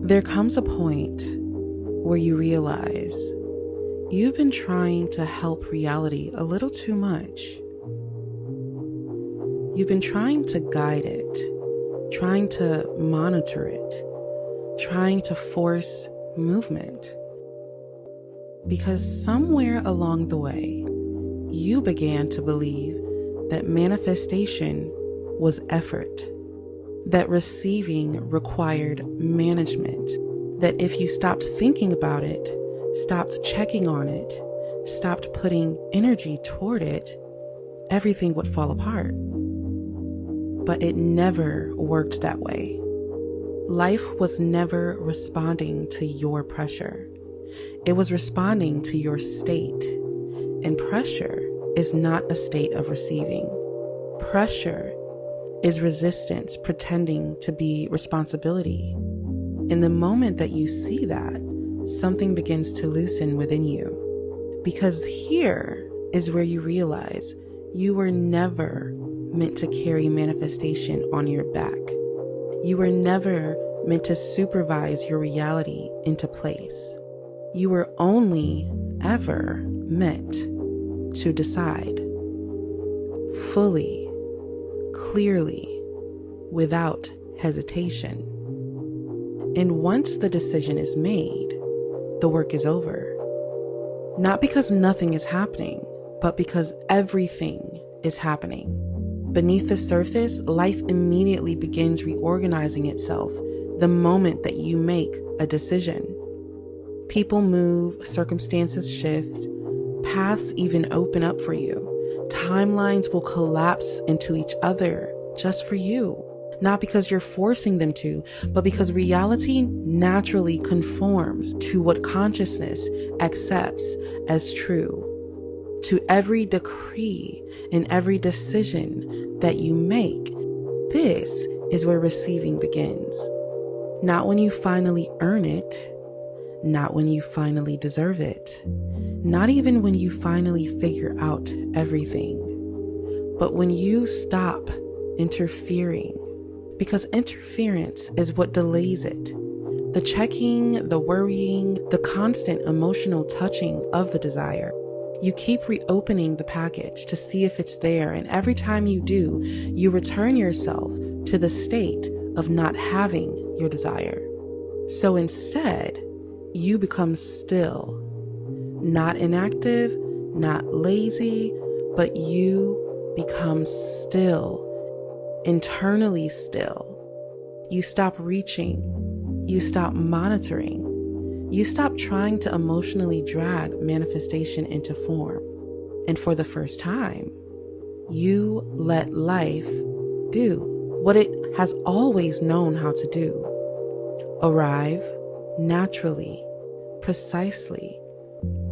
There comes a point where you realize you've been trying to help reality a little too much. You've been trying to guide it, trying to monitor it, trying to force movement. Because somewhere along the way, you began to believe that manifestation was effort, that receiving required management, that if you stopped thinking about it, stopped checking on it, stopped putting energy toward it, everything would fall apart. But it never worked that way. Life was never responding to your pressure. It was responding to your state. And pressure is not a state of receiving. Pressure is resistance pretending to be responsibility. In the moment that you see that, something begins to loosen within you. Because here is where you realize you were never meant to carry manifestation on your back. You were never meant to supervise your reality into place. You were only ever meant to decide fully, clearly, without hesitation. And once the decision is made, the work is over. Not because nothing is happening, but because everything is happening. Beneath the surface, life immediately begins reorganizing itself the moment that you make a decision. People move, circumstances shift, paths even open up for you. Timelines will collapse into each other just for you. Not because you're forcing them to, but because reality naturally conforms to what consciousness accepts as true. To every decree and every decision that you make, this is where receiving begins. Not when you finally earn it, not when you finally deserve it, not even when you finally figure out everything, but when you stop interfering. Because interference is what delays it. The checking, the worrying, the constant emotional touching of the desire. You keep reopening the package to see if it's there, and every time you do, you return yourself to the state of not having your desire. So instead, you become still. Not inactive, not lazy, but you become still. Internally still. You stop reaching. You stop monitoring. You stop trying to emotionally drag manifestation into form. And for the first time, you let life do what it has always known how to do. Arrive naturally, precisely,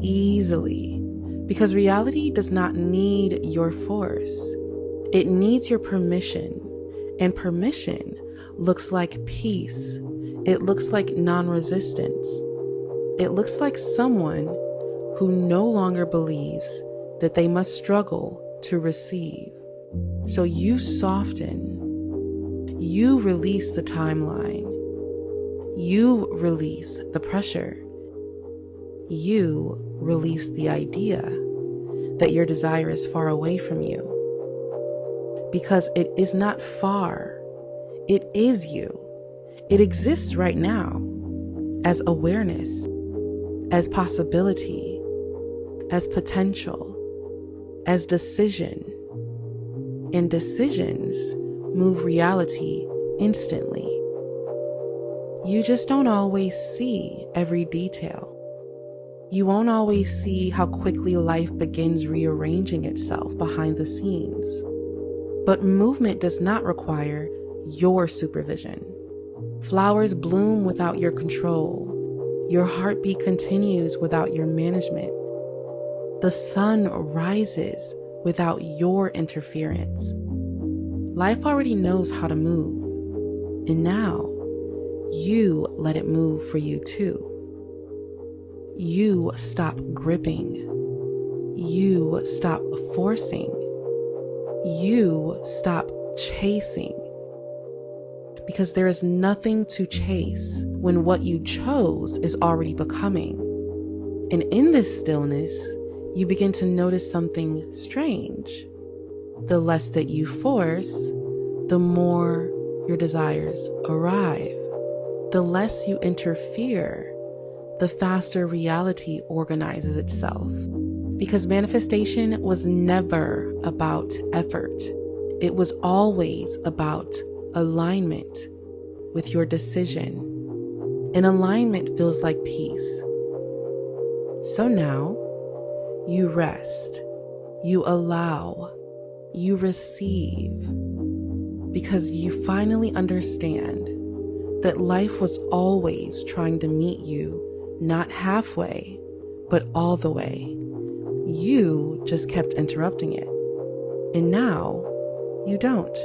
easily. Because reality does not need your force. It needs your permission, and permission looks like peace. It looks like non-resistance. It looks like someone who no longer believes that they must struggle to receive. So you soften. You release the timeline. You release the pressure. You release the idea that your desire is far away from you. Because it is not far. It is you. It exists right now as awareness, as possibility, as potential, as decision. And decisions move reality instantly. You just don't always see every detail. You won't always see how quickly life begins rearranging itself behind the scenes. But movement does not require your supervision. Flowers bloom without your control. Your heartbeat continues without your management. The sun rises without your interference. Life already knows how to move, and now you let it move for you too. You stop gripping. You stop forcing. You stop chasing. because there is nothing to chase when what you chose is already becoming. And in this stillness, you begin to notice something strange. The less that you force, the more your desires arrive. The less you interfere, the faster reality organizes itself. Because manifestation was never about effort. It was always about alignment with your decision. And alignment feels like peace. So now, you rest, you allow, you receive, because you finally understand that life was always trying to meet you, not halfway, but all the way. You just kept interrupting it. And now, you don't.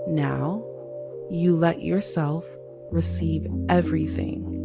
Now, you let yourself receive everything